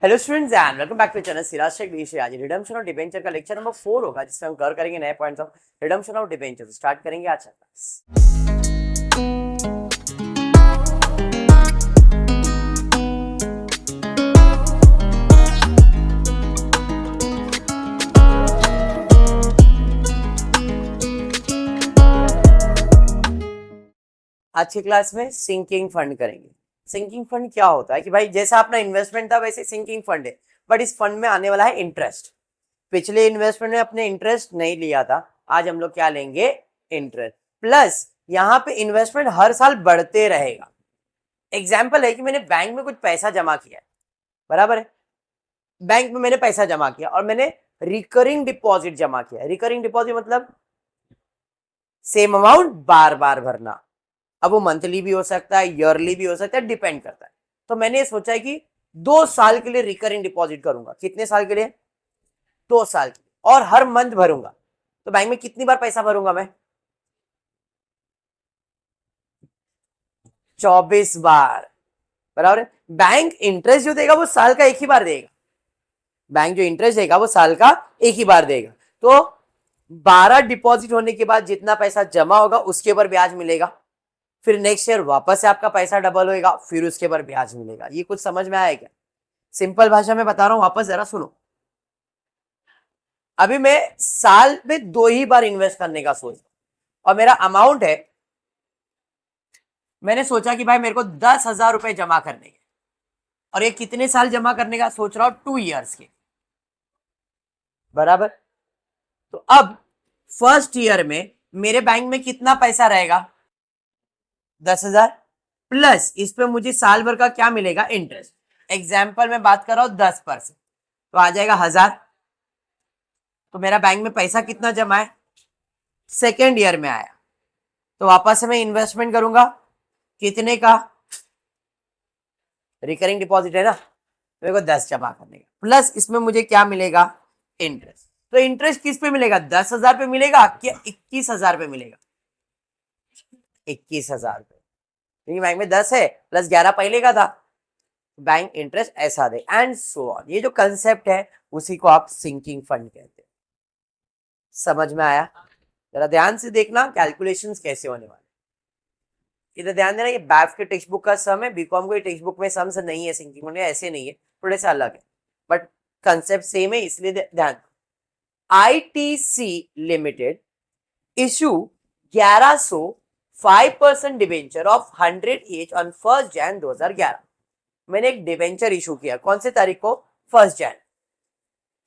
Hello students and welcome back to channel Siraj Shaikh विषय। आज redemption of debenture का lecture number 4 होगा, जिसमें हम कवर करेंगे नए points of redemption of debenture. Start करेंगे आज का क्लास। आज की क्लास में सिंकिंग फंड करेंगे। सिंकिंग फंड क्या होता है कि भाई जैसा अपना इन्वेस्टमेंट था वैसे सिंकिंग फंड है, बट इस फंड में आने वाला है इंटरेस्ट। पिछले इन्वेस्टमेंट में अपने इंटरेस्ट नहीं लिया था, आज हम लोग क्या लेंगे? इंटरेस्ट प्लस यहाँ पे इन्वेस्टमेंट हर साल बढ़ते रहेगा। एग्जाम्पल है कि मैंने बैंक में कुछ पैसा जमा किया है, बराबर है। बैंक में मैंने पैसा जमा किया और मैंने रिकरिंग डिपॉजिट जमा किया। रिकरिंग डिपॉजिट मतलब सेम अमाउंट बार बार भरना। अब वो मंथली भी हो सकता है, ईयरली भी हो सकता है, डिपेंड करता है। तो मैंने ये सोचा है कि 2 साल के लिए रिकरिंग डिपॉजिट करूंगा। कितने साल के लिए? 2 साल के लिए, और हर मंथ भरूंगा। तो बैंक में कितनी बार पैसा भरूंगा मैं? 24 बार, बराबर है। बैंक इंटरेस्ट जो देगा वो साल का एक ही बार देगा। बैंक जो इंटरेस्ट देगा वो साल का एक ही बार देगा। तो 12 डिपॉजिट होने के बाद जितना पैसा जमा होगा उसके ऊपर ब्याज मिलेगा। फिर नेक्स्ट ईयर वापस से आपका पैसा डबल होएगा, फिर उसके ऊपर ब्याज मिलेगा। ये कुछ समझ में आया क्या? सिंपल भाषा में बता रहा हूं, वापस जरा सुनो। अभी मैं साल में 2 ही बार इन्वेस्ट करने का सोच रहा हूं और मेरा अमाउंट है, मैंने सोचा कि भाई मेरे को 10,000 रुपए जमा करने के, और ये कितने साल जमा करने का सोच रहा हूं? 2 ईयर्स के, बराबर। तो अब फर्स्ट ईयर में मेरे बैंक में कितना पैसा रहेगा? 10,000 प्लस इस पे मुझे साल भर का क्या मिलेगा? इंटरेस्ट। एग्जाम्पल में बात कर रहा हूं 10%, तो आ जाएगा 1,000। तो मेरा बैंक में पैसा कितना जमा है? सेकेंड ईयर में आया, तो वापस से मैं इन्वेस्टमेंट करूंगा। कितने का? रिकरिंग डिपॉजिट है ना, मेरे को 10 जमा करने का, प्लस इसमें मुझे क्या मिलेगा? इंटरेस्ट। तो इंटरेस्ट किस पे मिलेगा? 10,000 पे मिलेगा क्या 21,000 पे मिलेगा? 21,000 पे, क्योंकि बैंक में 10 है प्लस 11 पहले का था। बैंक इंटरेस्ट ऐसा दे एंड सो ऑन। ये जो कंसेप्ट है उसी को आप सिंकिंग फंड कहते हैं। समझ में आया? जरा ध्यान से देखना कैलकुलेशंस कैसे होने वाले। इधर ध्यान देना, ये बैफ के टेक्स्ट बुक का सम है, बीकॉम को टेक्स्ट बुक में सम्स नहीं है, सिंकिंग फंड ऐसे नहीं है, थोड़े से अलग है, बट कंसेप्ट सेम है, इसलिए ध्यान। ITC limited issue 1100 5% debenture of 100 each on 1 जनवरी 2011। मैंने एक डिबेंचर इशू किया, कौन से तारीख को? 1 जनवरी।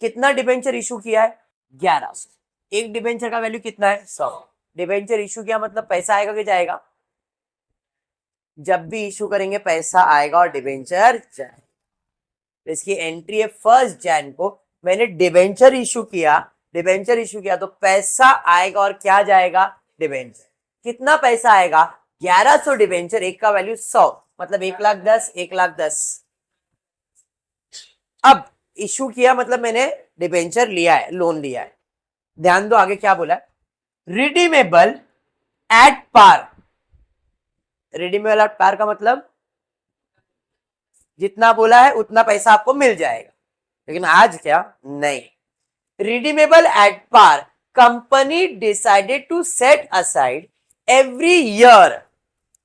कितना डिबेंचर इशू किया है? 1100। एक डिबेंचर का वैल्यू कितना है? 100। डिबेंचर इशू किया मतलब पैसा आएगा कि जाएगा? जब भी इशू करेंगे पैसा आएगा और डिबेंचर जाएगा। तो इसकी एंट्री है 1 जनवरी को, मैंने डिबेंचर इशू किया। डिबेंचर इशू किया तो पैसा आएगा और क्या जाएगा? डिबेंचर। कितना पैसा आएगा? 1100 डिबेंचर, एक का वैल्यू 100, मतलब 1,10,000, 1,10,000। अब इशू किया मतलब मैंने डिबेंचर लिया है, लोन लिया है। ध्यान दो आगे क्या बोला है? Redeemable at par. Redeemable at par का मतलब जितना बोला है उतना पैसा आपको मिल जाएगा, लेकिन आज क्या? नहीं। Redeemable at par, company decided to set aside every year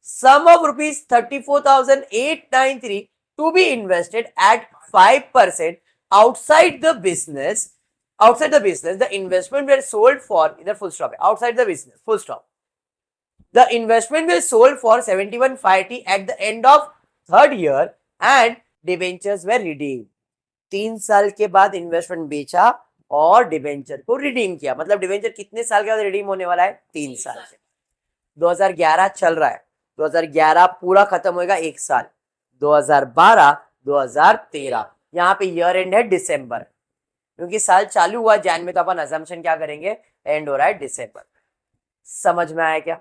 sum of rupees 34,893 to be invested at 5% outside the business. Outside the business, the investment were sold for, इधर full stop है, outside the business, full stop. The investment were sold for 71,580 at the end of 3rd year and debentures were redeemed. 3 साल के बाद investment बेचा और debenture को redeem किया। मतलब डिबेंचर कितने साल के बाद रिडीम होने वाला है? 3 साल के। 2011 चल रहा है, 2011 पूरा खत्म होएगा 1 साल, 2012 2013। यहाँ पे ईयर एंड है दिसंबर, क्योंकि साल चालू हुआ जैन में, तो अपन अजम्पशन क्या करेंगे? एंड हो रहा है दिसंबर। समझ में आया क्या?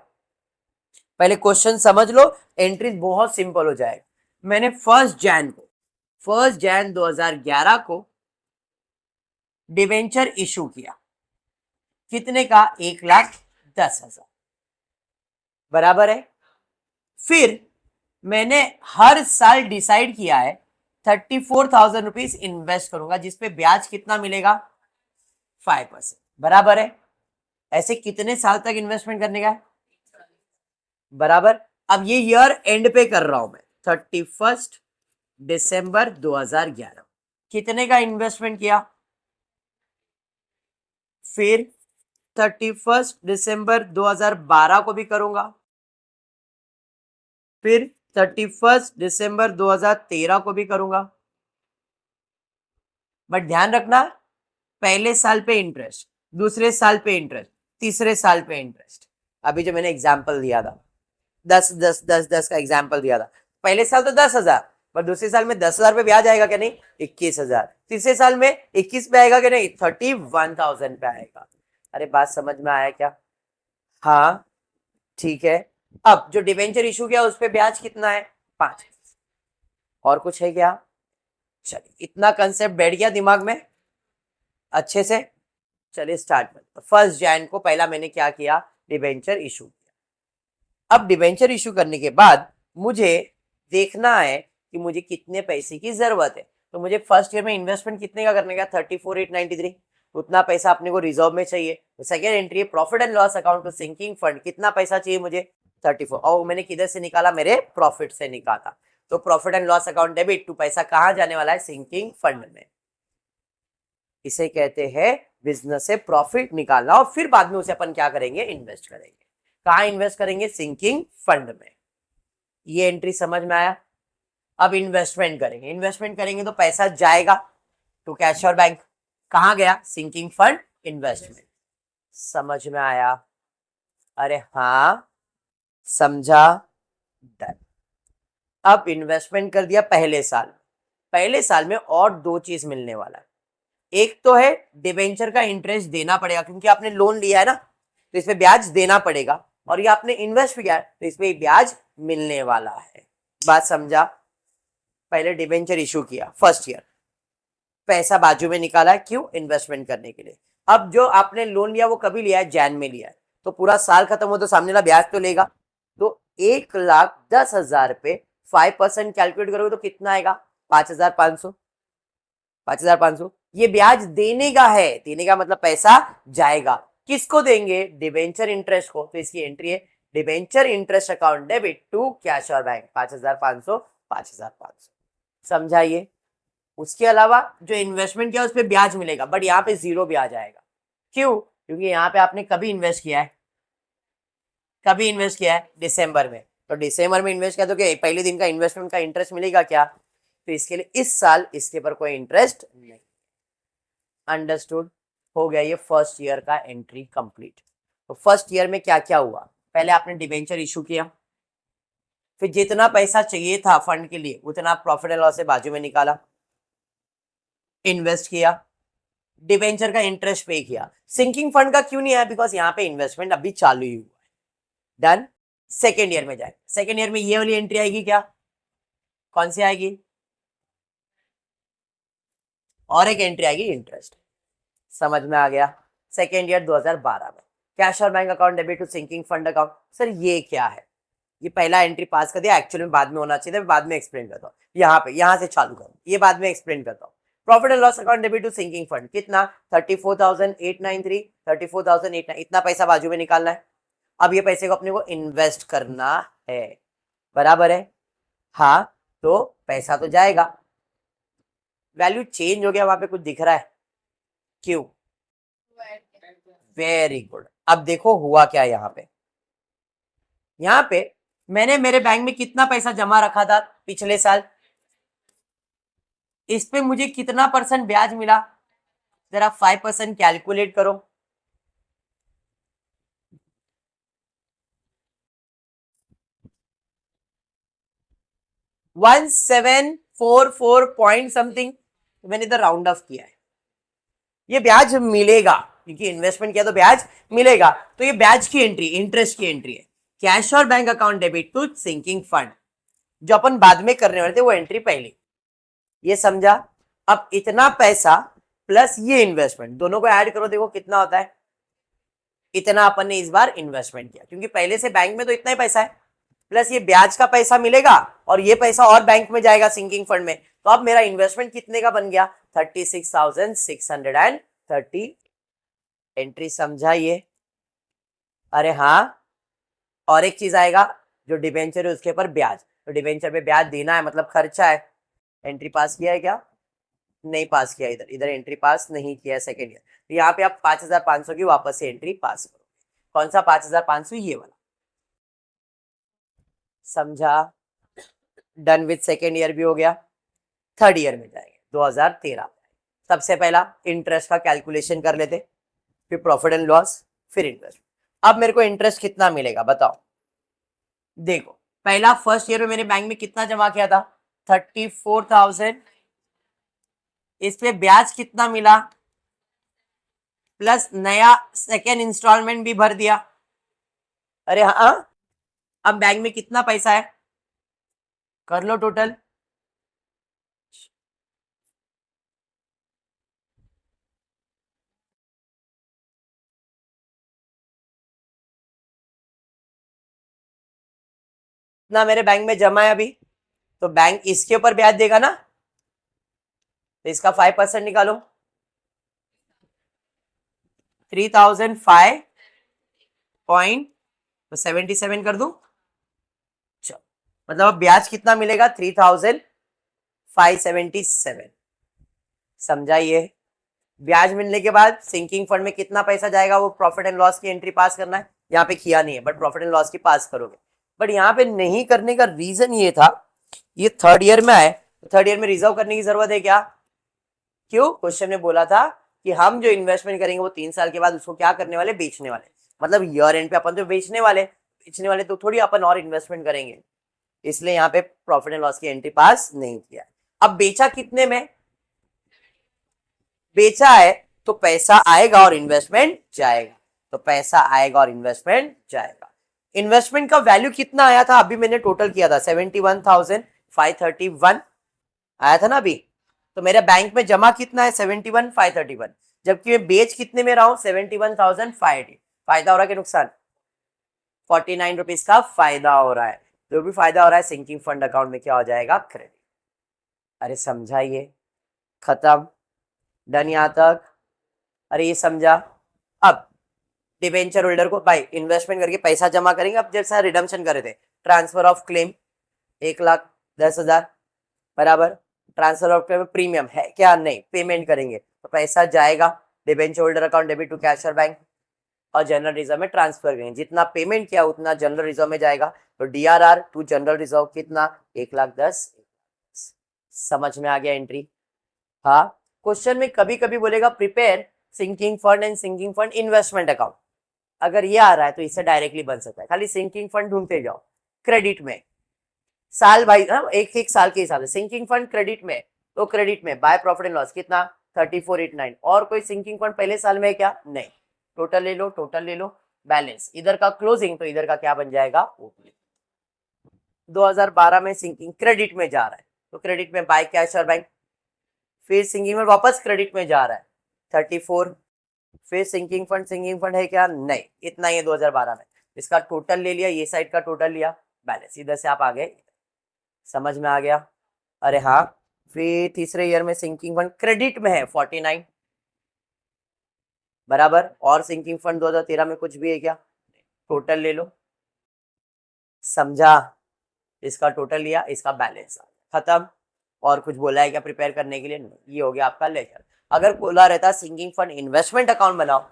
पहले क्वेश्चन समझ लो, एंट्रीज बहुत सिंपल हो जाएगा। मैंने 1 जनवरी 2011 को डिवेंचर इशू किया। कितने का? 1,10,000, बराबर है। फिर मैंने हर साल डिसाइड किया है 34,000 रुपीज इन्वेस्ट करूंगा, जिसपे ब्याज कितना मिलेगा? 5%। बराबर है। ऐसे कितने साल तक इन्वेस्टमेंट करने का है? बराबर। अब ये ईयर एंड पे कर रहा हूं मैं, 31 दिसंबर 2011। कितने का इन्वेस्टमेंट किया? फिर 31 दिसंबर 2012 को भी करूंगा, फिर 31 दिसंबर 2013 को भी करूंगा। बट ध्यान रखना, पहले साल पे इंटरेस्ट, दूसरे साल पे इंटरेस्ट, तीसरे साल पे इंटरेस्ट। अभी जो मैंने एग्जाम्पल दिया था, 10 का एग्जाम्पल दिया था, पहले साल तो 10,000, पर दूसरे साल में 10,000 पे ब्याज आएगा क्या? नहीं, 21,000। तीसरे साल में 21 पे आएगा क्या? नहीं, 31,000 पे आएगा। अरे बात समझ में आया क्या? हाँ, ठीक है। अब जो डिवेंचर इशू किया उस पे ब्याज कितना है? 5। और कुछ है क्या? चलिए, इतना कंसेप्ट बैठ गया दिमाग में अच्छे से। चलिए स्टार्ट करते। 1 जनवरी को पहला मैंने क्या किया? डिवेंचर इशू किया। अब डिवेंचर इशू करने के बाद मुझे देखना है कि मुझे कितने पैसे की जरूरत है। तो मुझे फर्स्ट ईयर में इन्वेस्टमेंट कितने का करने का? 34,893। उतना पैसा अपने को रिजर्व में चाहिए। तो सेकेंड एंट्री है profit and loss account to sinking fund. कितना पैसा चाहिए मुझे? 34। और मैंने किधर से निकाला? मेरे प्रॉफिट से निकाला। तो profit and loss account debit to, पैसा कहाँ जाने वाला है? सिंकिंग फंड में। इसे कहते हैं बिजनेस से प्रॉफिट निकालना, और फिर बाद में उसे अपन क्या करेंगे? इन्वेस्ट करेंगे। कहाँ इन्वेस्ट करेंगे? सिंकिंग फंड में। ये एंट्री समझ में आया? अब इन्वेस्टमेंट करेंगे। इन्वेस्टमेंट करेंगे तो पैसा जाएगा टू कैश और बैंक। कहाँ गया? Sinking fund investment. समझ में आया? अरे हाँ, समझा। डन। अब इन्वेस्टमेंट कर दिया पहले साल। पहले साल में और 2 चीज मिलने वाला है। एक तो है डिबेंचर का इंटरेस्ट देना पड़ेगा, क्योंकि आपने लोन लिया है ना, तो इसमें ब्याज देना पड़ेगा। और ये आपने इन्वेस्ट भी किया है, तो इसमें ब्याज मिलने वाला है। बात समझा? पहले डिबेंचर इशू किया फर्स्ट ईयर, पैसा बाजू में निकाला, क्यों? इन्वेस्टमेंट करने के लिए। अब जो आपने लोन लिया वो कभी लिया है? जैन में लिया है। तो पूरा साल खत्म हो तो सामने वाला ब्याज तो लेगा। तो 1,10,000 पे 5% कैलकुलेट करोगे तो कितना आएगा? 5,500। 5,500 ये ब्याज देने का है। देने का मतलब पैसा जाएगा। किसको देंगे? डिबेंचर इंटरेस्ट को। तो इसकी एंट्री है debenture interest account debit to cash और बैंक। 5,500, 5,500। समझाइए? उसके अलावा जो इन्वेस्टमेंट किया उस पर ब्याज मिलेगा, बट यहाँ पे 0 ब्याज आएगा। क्यों? क्योंकि यहाँ पे आपने कभी इन्वेस्ट किया है? कभी इन्वेस्ट किया है? दिसंबर में। तो दिसंबर में इन्वेस्ट किया तो क्या पहले दिन का इन्वेस्टमेंट का इंटरेस्ट मिलेगा क्या? तो इसके लिए इस साल इसके पर कोई इंटरेस्ट नहीं। अंडरस्टूड? हो गया ये फर्स्ट ईयर का एंट्री कंप्लीट। तो फर्स्ट ईयर में क्या क्या हुआ? पहले आपने डिबेंचर इशू किया, फिर जितना पैसा चाहिए था फंड के लिए उतना प्रॉफिट एंड लॉस से बाजू में निकाला, इन्वेस्ट किया, डिबेंचर का इंटरेस्ट पे किया। सिंकिंग फंड का क्यों नहीं आया? बिकॉज यहाँ पे इन्वेस्टमेंट अभी चालू ही हुआ है। डन। सेकेंड ईयर में जाए, सेकेंड ईयर में ये वाली एंट्री आएगी क्या? कौन सी आएगी? और एक एंट्री आएगी इंटरेस्ट। समझ में आ गया? सेकेंड ईयर 2012 में कैश और bank account debit to sinking fund account. Sir ये क्या है? ये पहला एंट्री पास कर दिया, एक्चुअली में बाद में होना चाहिए था, बाद में एक्सप्लेन करता हूँ। यहाँ पे यहाँ से चालू करूँ, ये बाद में एक्सप्लेन करता हूँ। Profit and loss account debit to sinking fund कितना? 34,893, 34,893। इतना पैसा बाजू में निकालना है। अब ये पैसे को अपने को इन्वेस्ट करना है। बराबर है? हाँ। तो पैसा तो जाएगा, वैल्यू चेंज हो गया, वहां पे कुछ दिख रहा है? क्यों? Very good. अब देखो हुआ क्या यहाँ पे। यहाँ पे मैंने मेरे बैंक में कितना पैसा जमा रखा था पिछले साल, इस पे मुझे कितना % ब्याज मिला? जरा 5% कैलकुलेट करो। One 1,744 point something. मैंने इधर राउंड ऑफ किया है। ये ब्याज मिलेगा क्योंकि इन्वेस्टमेंट किया तो ब्याज मिलेगा। तो ये ब्याज की एंट्री, इंटरेस्ट की एंट्री है। कैश और bank account debit to sinking fund, जो अपन बाद में करने वाले थे वो एंट्री पहले। ये समझा? अब इतना पैसा प्लस ये इन्वेस्टमेंट दोनों को ऐड करो, देखो कितना होता है। इतना अपन ने इस बार इन्वेस्टमेंट किया क्योंकि पहले से बैंक में तो इतना ही पैसा है, प्लस ये ब्याज का पैसा मिलेगा और ये पैसा और बैंक में जाएगा सिंकिंग फंड में, तो अब मेरा इन्वेस्टमेंट कितने का बन गया 36,630 एंट्री, समझा ये? अरे हाँ, और एक चीज आएगा जो डिबेंचर है उसके ऊपर ब्याज, तो डिबेंचर पे ब्याज देना है मतलब खर्चा है। एंट्री पास किया है क्या? नहीं पास किया, इधर इधर एंट्री पास नहीं किया सेकेंड ईयर, तो यहाँ पे आप 5,500 की वापस से एंट्री पास करो। कौन सा 5,500? ये वाला, समझा? डन विथ सेकेंड ईयर भी हो गया। थर्ड ईयर में जाएंगे 2013। सबसे पहला इंटरेस्ट का कैलकुलेशन कर लेते, फिर प्रॉफिट एंड लॉस, फिर इंटरेस्ट। अब मेरे को इंटरेस्ट कितना मिलेगा बताओ? देखो पहला फर्स्ट ईयर में मैंने बैंक में कितना जमा किया था 34,000, इस पे ब्याज कितना मिला प्लस नया सेकेंड इंस्टॉलमेंट भी भर दिया। अरे हाँ, अब बैंक में कितना पैसा है कर लो टोटल। ना मेरे बैंक में जमा है अभी, तो बैंक इसके ऊपर ब्याज देगा ना, तो इसका 5% निकालो, 3,005.77 कर दूं, मतलब अब ब्याज कितना मिलेगा 3,577। समझा ये? ब्याज मिलने के बाद सिंकिंग फंड में कितना पैसा जाएगा वो प्रॉफिट एंड लॉस की एंट्री पास करना है। यहाँ पे किया नहीं है बट प्रॉफिट एंड लॉस की पास करोगे। बट यहाँ पे नहीं करने का रीजन ये था, ये थर्ड ईयर में आए, थर्ड ईयर में रिजर्व करने की जरूरत है क्या? क्यों? क्वेश्चन में बोला था कि हम जो इन्वेस्टमेंट करेंगे वो 3 साल के बाद उसको क्या करने वाले, बेचने वाले। मतलब ईयर एंड पे अपन तो बेचने वाले तो थोड़ी अपन और इन्वेस्टमेंट करेंगे, इसलिए यहाँ पे प्रॉफिट एंड लॉस की एंट्री पास नहीं किया। अब बेचा कितने में? बेचा है तो पैसा आएगा और इन्वेस्टमेंट जाएगा, तो पैसा आएगा और इन्वेस्टमेंट जाएगा। इन्वेस्टमेंट का वैल्यू कितना आया था? अभी मैंने टोटल किया था 71,531 आया था ना अभी, तो मेरे बैंक में जमा कितना है 71,531, जबकि मैं बेच कितने में रहा हूं 71,580। फायदा हो रहा है कि नुकसान? 49 रुपीज का फायदा हो रहा है। जो भी फायदा हो रहा है सिंकिंग फंड अकाउंट में क्या हो जाएगा, क्रेडिट। अरे समझाइए, खत्म, डन यहां तक? अरे ये समझा? अब डिबेंचर होल्डर को भाई इन्वेस्टमेंट करके पैसा जमा करेंगे, अब जैसा रिडम्पशन करे थे, ट्रांसफर ऑफ क्लेम 1,10,000 बराबर, ट्रांसफर ऑफ क्लेम प्रीमियम है क्या? नहीं, पेमेंट करेंगे तो पैसा जाएगा debenture holder account debit to कैशर बैंक और जनरल रिजर्व में ट्रांसफर करेंगे। जितना पेमेंट किया उतना जनरल रिजर्व में जाएगा, तो DRR टू जनरल रिजर्व कितना 1,10,000। समझ में आ गया एंट्री? हाँ, क्वेश्चन में कभी कभी बोलेगा prepare sinking fund and sinking fund investment account, अगर ये आ रहा है तो इससे डायरेक्टली बन सकता है। खाली सिंकिंग फंड ढूंढते जाओ क्रेडिट में, साल भाई एक एक साल के हिसाब से सिंकिंग फंड क्रेडिट में, तो क्रेडिट में बाय प्रॉफिट एंड लॉस कितना 3489। और कोई सिंकिंग फंड पहले साल में है क्या? नहीं। टोटल ले लो, टोटल ले लो, बैलेंस इधर का क्लोजिंग, तो इधर का क्या बन जाएगा ओपनिंग। 2012 में सिंकिंग क्रेडिट में जा रहा है, तो क्रेडिट में बाय कैश और बैंक, फिर सिंकिंग फंड वापस क्रेडिट में जा रहा है 34, फिर सिंकिंग फंड है क्या? नहीं, इतना ही है 2012 में। इसका टोटल ले लिया, ये साइड का टोटल लिया, बैलेंस, इधर से आप आ गए। समझ में आ गया? अरे हाँ, फिर तीसरे ईयर में सिंकिंग फंड क्रेडिट में है 49 बराबर, और सिंकिंग फंड 2013 में कुछ भी है क्या? टोटल ले लो, समझा? इसका टोटल लिया, इसका बैलेंस खत्म। और कुछ बोला है क्या प्रिपेयर करने के लिए? नहीं, ये हो गया आपका लेजर। अगर बोला रहता सिंकिंग फंड इन्वेस्टमेंट अकाउंट बनाओ,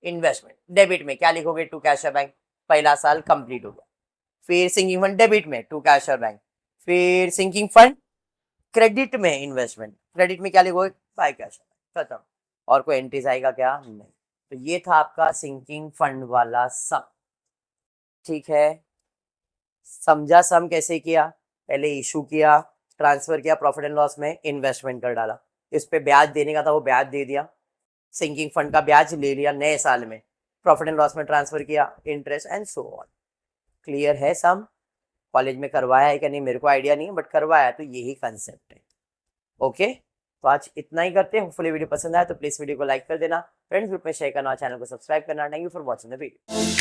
इन्वेस्टमेंट डेबिट में क्या लिखोगे टू कैशर बैंक, पहला साल कंप्लीट हो गया। फिर सिंकिंग फंड डेबिट में टू कैशर बैंक, फिर सिंकिंग फंड क्रेडिट में इन्वेस्टमेंट, क्रेडिट में क्या लिखोगे बाय कैशर बैंक, खत्म। और कोई एंट्रीज आएगा क्या? नहीं। तो ये था आपका सिंकिंग फंड वाला सम। ठीक है, समझा सम कैसे किया? पहले इशू किया, ट्रांसफर किया, प्रॉफिट एंड लॉस में इन्वेस्टमेंट कर डाला, इस पे ब्याज देने का था वो ब्याज दे दिया, सिंकिंग फंड का ब्याज ले लिया नए साल में, प्रॉफिट एंड लॉस में ट्रांसफर किया, interest and so on. Clear है सम? कॉलेज में करवाया है कि नहीं मेरे को आइडिया नहीं है, बट करवाया तो यही कंसेप्ट है। ओके, तो आज इतना ही करते हैं। होपफुली वीडियो पसंद आया तो प्लीज वीडियो को लाइक कर देना, फ्रेंड्स ग्रुप में शेयर करना, चैनल को सब्सक्राइब करना। Thank you for watching the video.